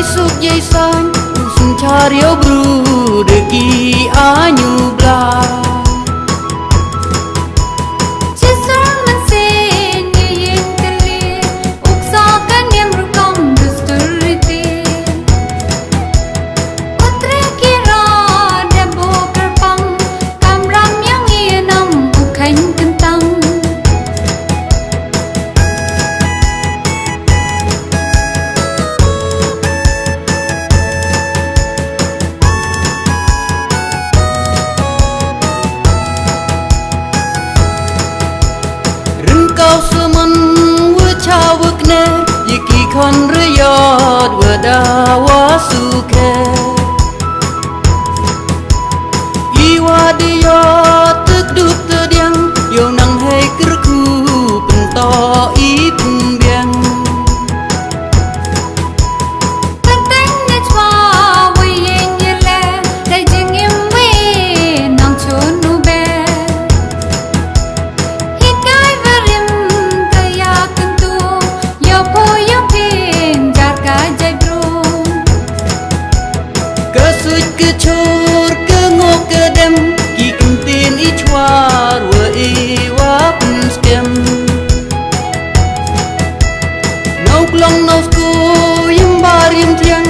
suk jai san usun chario bru deki anyu bla kau semen wajah wakne yiki kon riyad wadawa suke iwa dia tegdup tediang yo nang hei kerku pento ipun biang tentangnya cua wiyeng yele dai jengim we nang chonu be kecur kengok kedem ki kentin ichwar wa iwa penskem nau klong nau sku yim barim tiang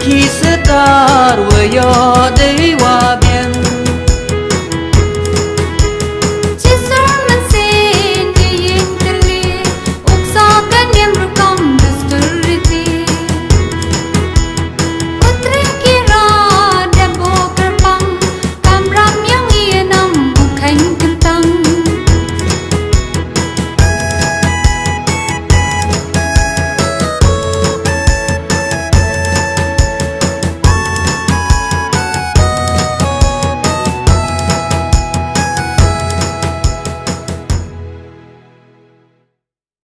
ki setar wa ya dewa